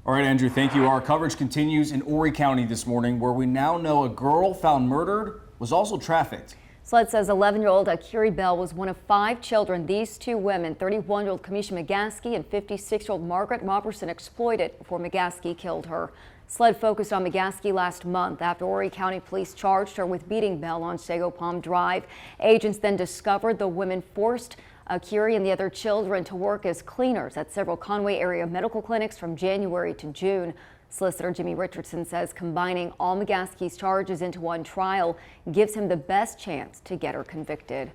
All right, Andrew, thank you. Our coverage continues in Horry County this morning, where we now know a girl found murdered was also trafficked. SLED says 11-year-old Akiri Bell was one of 5 children these 2 women, 31-year-old Kamisha McGaskey and 56-year-old Margaret Robertson, exploited before McGaskey killed her. SLED focused on McGaskey last month after Horry County Police charged her with beating Bell on Sago Palm Drive. Agents then discovered the women forced Akiri and the other children to work as cleaners at several Conway area medical clinics from January to June. Solicitor Jimmy Richardson says combining all McGaskey's charges into one trial gives him the best chance to get her convicted.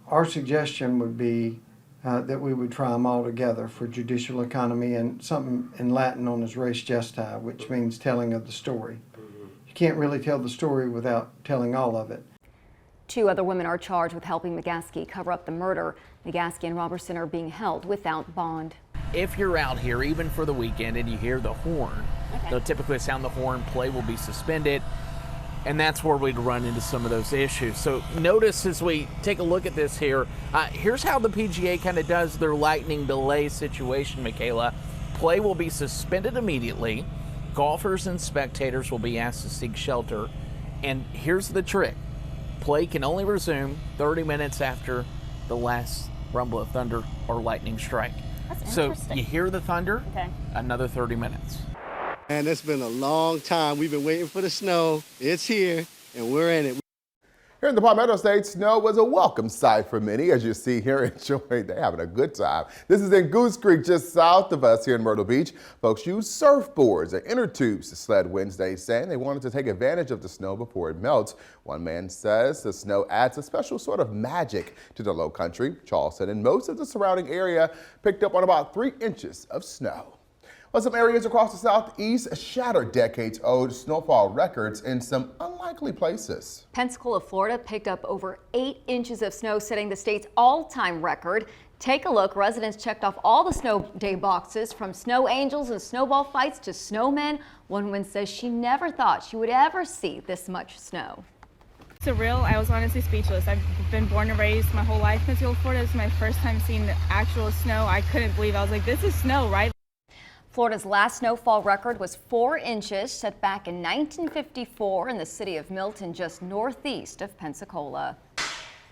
Our suggestion would be that we would try them all together for judicial economy and something in Latin known as res gestae, which means telling of the story. You can't really tell the story without telling all of it. 2 other women are charged with helping McGaskey cover up the murder. McGaskey and Robertson are being held without bond. If you're out here, even for the weekend, and you hear the horn, they'll typically sound the horn, play will be suspended, and that's where we'd run into some of those issues. So notice as we take a look at this here, here's how the PGA kind of does their lightning delay situation, Michaela. Play will be suspended immediately. Golfers and spectators will be asked to seek shelter. And here's the trick. Play can only resume 30 minutes after the last rumble of thunder or lightning strike. That's so interesting. you hear the thunder, okay, another 30 minutes. And it's been a long time. We've been waiting for the snow. It's here, and we're in it. Here in the Palmetto State, snow was a welcome sight for many, as you see here enjoying, they're having a good time. This is in Goose Creek, just south of us here in Myrtle Beach. Folks use surfboards and inner tubes to sled Wednesday, saying they wanted to take advantage of the snow before it melts. One man says the snow adds a special sort of magic to the low country. Charleston and most of the surrounding area picked up on about 3 inches of snow. Well, some areas across the southeast shattered decades-old snowfall records in some unlikely places. Pensacola, Florida picked up over 8 inches of snow, setting the state's all-time record. Take a look. Residents checked off all the snow day boxes, from snow angels and snowball fights to snowmen. One woman says she never thought she would ever see this much snow. Surreal. I was honestly speechless. I've been born and raised my whole life in Pensacola, Florida. This is my first time seeing the actual snow. I couldn't believe it. I was like, this is snow, right? Florida's last snowfall record was 4 inches, set back in 1954 in the city of Milton, just northeast of Pensacola.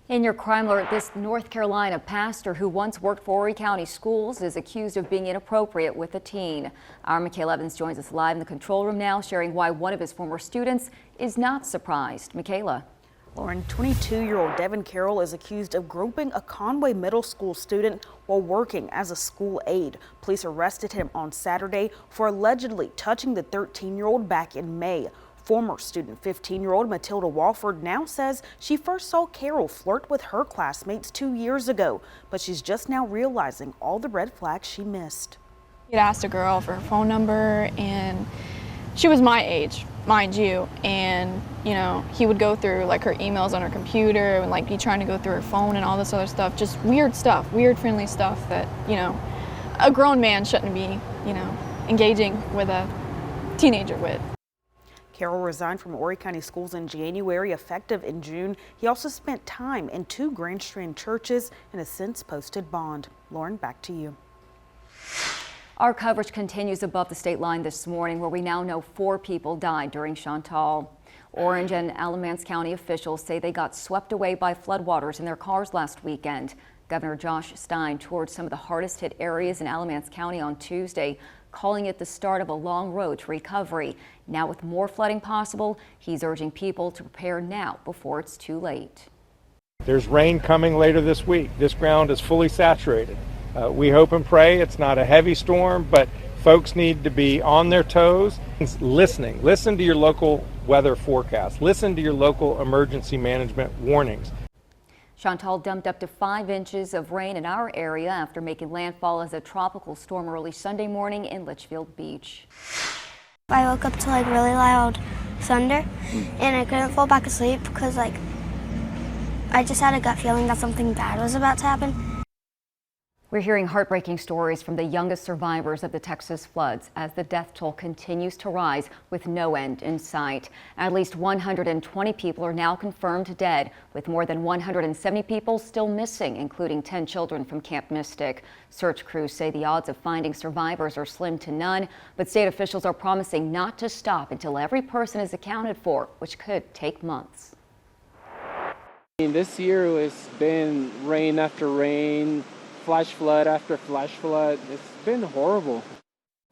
In your crime alert, this North Carolina pastor who once worked for Horry County Schools is accused of being inappropriate with a teen. Our Michaela Evans joins us live in the control room now, sharing why one of his former students is not surprised. Michaela. Lauren, 22-year-old Devin Carroll is accused of groping a Conway Middle School student while working as a school aide. Police arrested him on Saturday for allegedly touching the 13-year-old back in May. Former student 15-year-old Matilda Walford now says she first saw Carroll flirt with her classmates 2 years ago, but she's just now realizing all the red flags she missed. He'd asked a girl for her phone number, and she was my age, mind you, and you know, he would go through like her emails on her computer and like be trying to go through her phone and all this other stuff, just weird stuff, weird friendly stuff that, you know, a grown man shouldn't be, you know, engaging with a teenager with. Carroll resigned from Horry County Schools in January, effective in June. He also spent time in 2 Grand Strand churches and has since posted bond. Lauren, back to you. Our coverage continues above the state line this morning, where we now know 4 people died during Chantal. Orange and Alamance County officials say they got swept away by floodwaters in their cars last weekend. Governor Josh Stein toured some of the hardest hit areas in Alamance County on Tuesday, calling it the start of a long road to recovery. Now with more flooding possible, he's urging people to prepare now before it's too late. There's rain coming later this week. This ground is fully saturated. We hope and pray it's not a heavy storm, but folks need to be on their toes, listening. Listen to your local weather forecast. Listen to your local emergency management warnings. Chantal dumped up to 5 inches of rain in our area after making landfall as a tropical storm early Sunday morning in Litchfield Beach. I woke up to like really loud thunder and I couldn't fall back asleep because I just had a gut feeling that something bad was about to happen. We're hearing heartbreaking stories from the youngest survivors of the Texas floods as the death toll continues to rise with no end in sight. At least 120 people are now confirmed dead, with more than 170 people still missing, including 10 children from Camp Mystic. Search crews say the odds of finding survivors are slim to none, but state officials are promising not to stop until every person is accounted for, which could take months. This year has been rain after rain, flash flood after flash flood. It's been horrible.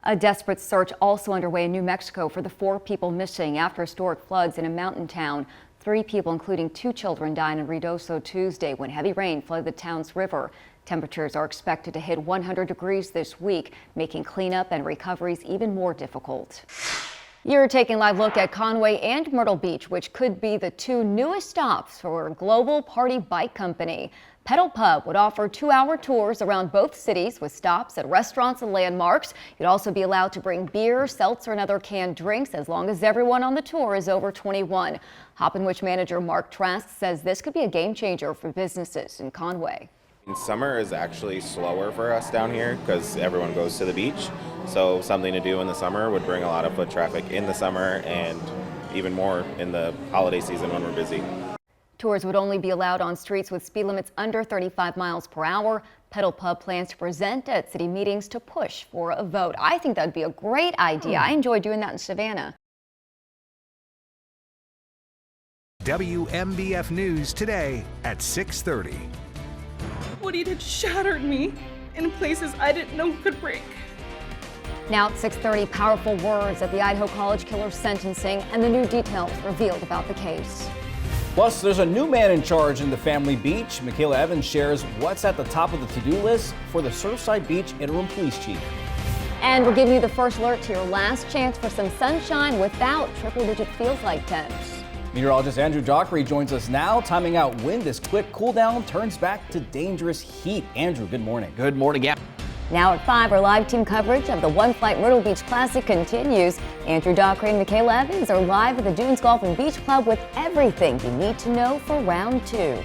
A desperate search also underway in New Mexico for the 4 people missing after historic floods in a mountain town. 3 people, including 2 children, died in Ruidoso Tuesday when heavy rain flooded the town's river. Temperatures are expected to hit 100 degrees this week, making cleanup and recoveries even more difficult. You're taking a live look at Conway and Myrtle Beach, which could be the 2 newest stops for a global party bike company. Pedal Pub would offer 2-hour tours around both cities with stops at restaurants and landmarks. You'd also be allowed to bring beer, seltzer, and other canned drinks as long as everyone on the tour is over 21. Hop and Witch manager Mark Trask says this could be a game changer for businesses in Conway. Summer is actually slower for us down here because everyone goes to the beach. So something to do in the summer would bring a lot of foot traffic in the summer and even more in the holiday season when we're busy. Tours would only be allowed on streets with speed limits under 35 miles per hour. Pedal Pub plans to present at city meetings to push for a vote. I think that'd be a great idea. I enjoy doing that in Savannah. WMBF News today at 6:30. Woody had shattered me in places I didn't know could break. Now at 6:30, powerful words at the Idaho College killer's sentencing and the new details revealed about the case. Plus, there's a new man in charge in the family beach. Michaela Evans shares what's at the top of the to-do list for the Surfside Beach interim police chief. And we're giving you the first alert to your last chance for some sunshine without triple-digit feels-like temps. Meteorologist Andrew Dockery joins us now, timing out when this quick cool down turns back to dangerous heat. Andrew, good morning. Good morning, yeah. Now at 5, our live team coverage of the One Flight Myrtle Beach Classic continues. Andrew Dockery and Michaela Evans are live at the Dunes Golf and Beach Club with everything you need to know for round 2.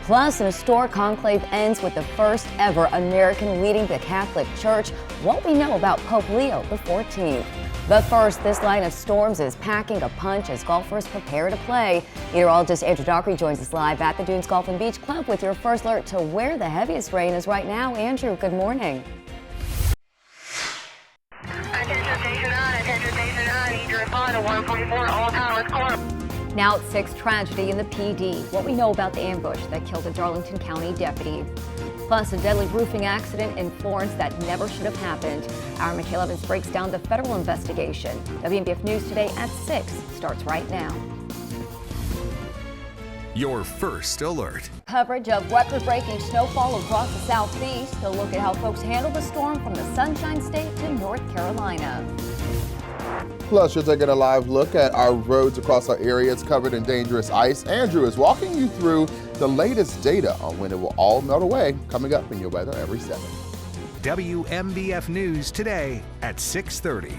Plus, an historic conclave ends with the first ever American leading the Catholic Church. What we know about Pope Leo XIV. But first, this line of storms is packing a punch as golfers prepare to play. Meteorologist Andrew Dockery joins us live at the Dunes Golf and Beach Club with your first alert to where the heaviest rain is right now. Andrew, good morning. Attention station 9, need your respond to 144, all towers clear. Now at 6, tragedy in the PD. What we know about the ambush that killed a Darlington County deputy. Plus, a deadly roofing accident in Florence that never should have happened. Our Michaela Evans breaks down the federal investigation. WMBF News today at 6 starts right now. Your first alert. Coverage of record-breaking snowfall across the southeast. A look at how folks handle the storm from the Sunshine State to North Carolina. Plus, you're taking a live look at our roads across our areas covered in dangerous ice. Andrew is walking you through the latest data on when it will all melt away, coming up in your weather every 7. WMBF News today at 6:30.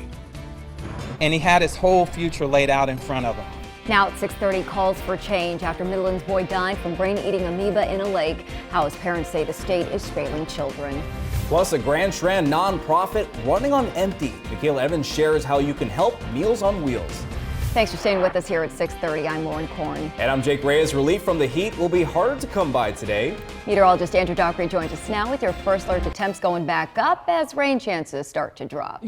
And he had his whole future laid out in front of him. Now at 6:30, calls for change after Midland's boy died from brain-eating amoeba in a lake. How his parents say the state is failing children. Plus, a Grand Strand nonprofit running on empty. Michaela Evans shares how you can help Meals on Wheels. Thanks for staying with us here at 6:30. I'm Lauren Korn. And I'm Jake Reyes. Relief from the heat will be harder to come by today. Meteorologist Andrew Dockery joins us now with your first alert to temps going back up as rain chances start to drop.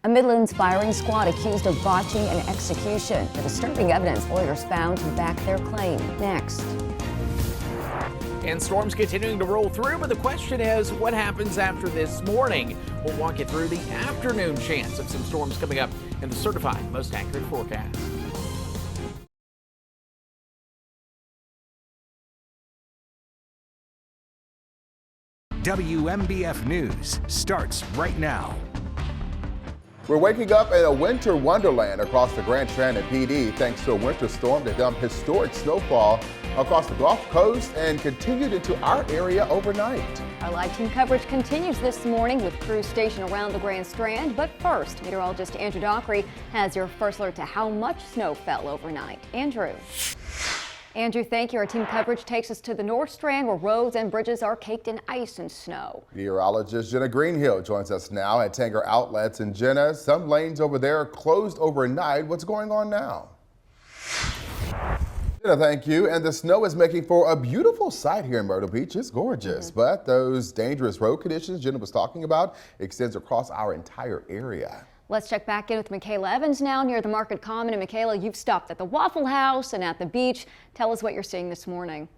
A Midlands firing squad accused of botching an execution. The disturbing evidence lawyers found to back their claim. Next. And storms continuing to roll through, but the question is, what happens after this morning? We'll walk you through the afternoon chance of some storms coming up in the certified most accurate forecast. WMBF News starts right now. We're waking up in a winter wonderland across the Grand Strand and PD thanks to a winter storm that dumped historic snowfall across the Gulf Coast and continued into our area overnight. Our live team coverage continues this morning with crews stationed around the Grand Strand. But first, meteorologist Andrew Dockery has your first alert to how much snow fell overnight. Andrew. Andrew, thank you. Our team coverage takes us to the North Strand, where roads and bridges are caked in ice and snow. Meteorologist Jenna Greenhill joins us now at Tanger Outlets. And Jenna, some lanes over there are closed overnight. What's going on now? Jenna, thank you. And the snow is making for a beautiful sight here in Myrtle Beach. It's gorgeous, but those dangerous road conditions Jenna was talking about extends across our entire area. Let's check back in with Michaela Evans now near the Market Common. And Michaela, you've stopped at the Waffle House and at the beach. Tell us what you're seeing this morning.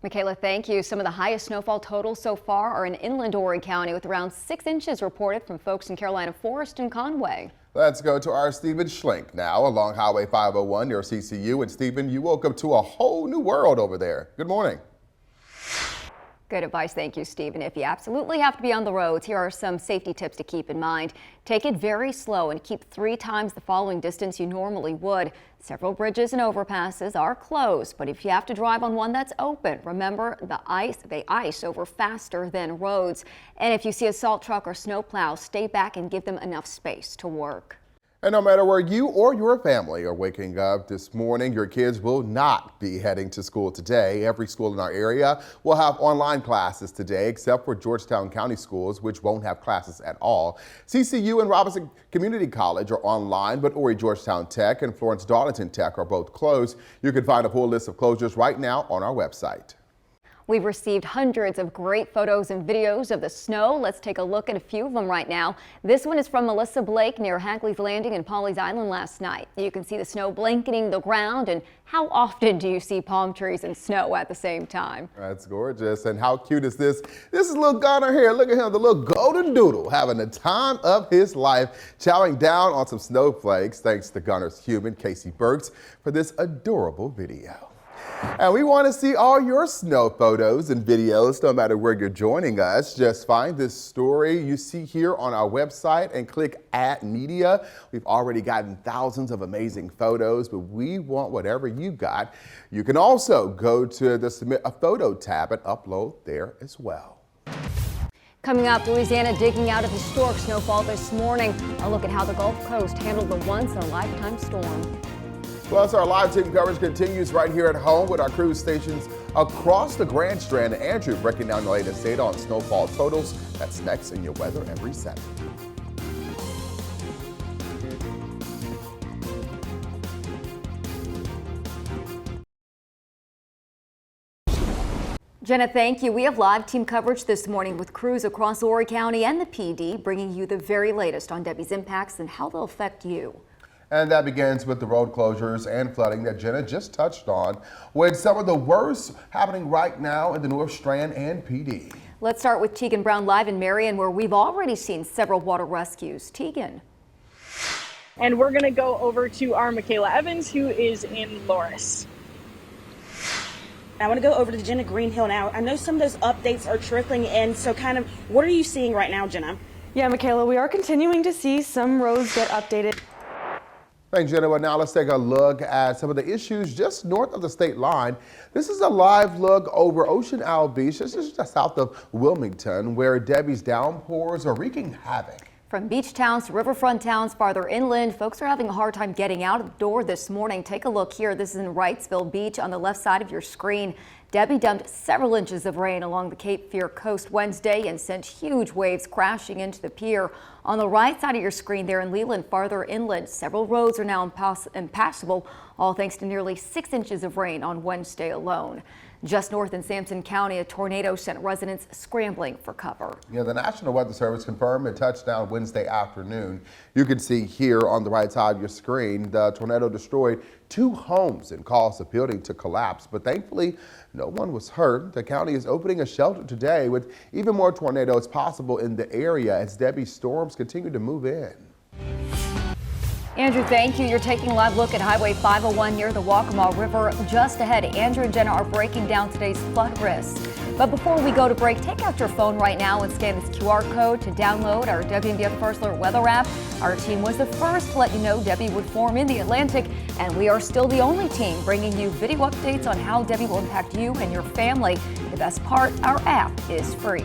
Michaela, thank you. Some of the highest snowfall totals so far are in inland Horry County, with around 6 inches reported from folks in Carolina Forest and Conway. Let's go to our Stephen Schlink now along Highway 501 near CCU. And Stephen, you woke up to a whole new world over there. Good morning. Good advice. Thank you, Stephen. If you absolutely have to be on the roads, here are some safety tips to keep in mind. Take it very slow and keep 3 times the following distance you normally would. Several bridges and overpasses are closed, but if you have to drive on one that's open, remember they ice over faster than roads. And if you see a salt truck or snowplow, stay back and give them enough space to work. And no matter where you or your family are waking up this morning, your kids will not be heading to school today. Every school in our area will have online classes today, except for Georgetown County schools, which won't have classes at all. CCU and Robinson Community College are online, but Horry Georgetown Tech and Florence Darlington Tech are both closed. You can find a full list of closures right now on our website. We've received hundreds of great photos and videos of the snow. Let's take a look at a few of them right now. This one is from Melissa Blake near Hagley's Landing and Pawleys Island last night. You can see the snow blanketing the ground. And how often do you see palm trees and snow at the same time? That's gorgeous. And how cute is this? This is little Gunner here. Look at him, the little golden doodle, having the time of his life, chowing down on some snowflakes. Thanks to Gunner's human, Casey Burks, for this adorable video. And we want to see all your snow photos and videos, no matter where you're joining us. Just find this story you see here on our website and click Add Media. We've already gotten thousands of amazing photos, but we want whatever you got. You can also go to the Submit a Photo tab and upload there as well. Coming up, Louisiana digging out of historic snowfall this morning. A look at how the Gulf Coast handled the once-in-a-lifetime storm. Plus, our live team coverage continues right here at home with our crew stations across the Grand Strand. Andrew breaking down the latest data on snowfall totals. That's next in your weather every 7. Jenna, thank you. We have live team coverage this morning with crews across Horry County and the PD, bringing you the very latest on Debbie's impacts and how they'll affect you. And that begins with the road closures and flooding that Jenna just touched on, with some of the worst happening right now in the North Strand and PD. Let's start with Tegan Brown live in Marion, where we've already seen several water rescues. Tegan. And we're going to go over to our Michaela Evans, who is in Loris. I want to go over to Jenna Greenhill now. I know some of those updates are trickling in, so kind of what are you seeing right now, Jenna? Yeah, Michaela, we are continuing to see some roads get updated. Thanks, Jenna. Well, now let's take a look at some of the issues just north of the state line. This is a live look over Ocean Isle Beach. This is just south of Wilmington, where Debbie's downpours are wreaking havoc. From beach towns to riverfront towns farther inland, folks are having a hard time getting out of the door this morning. Take a look here. This is in Wrightsville Beach on the left side of your screen. Debbie dumped several inches of rain along the Cape Fear coast Wednesday and sent huge waves crashing into the pier. On the right side of your screen there in Leland, farther inland, several roads are now impassable, all thanks to nearly 6 inches of rain on Wednesday alone. Just north in Sampson County, a tornado sent residents scrambling for cover. Yeah, the National Weather Service confirmed it touched down Wednesday afternoon. You can see here on the right side of your screen, the tornado destroyed 2 homes and caused the building to collapse. But thankfully, no one was hurt. The county is opening a shelter today with even more tornadoes possible in the area as Debbie's storms continue to move in. Andrew, thank you. You're taking a live look at Highway 501 near the Waccamaw River. Just ahead, Andrew and Jenna are breaking down today's flood risks. But before we go to break, take out your phone right now and scan this QR code to download our WMBF First Alert weather app. Our team was the first to let you know Debbie would form in the Atlantic, and we are still the only team bringing you video updates on how Debbie will impact you and your family. The best part, our app is free.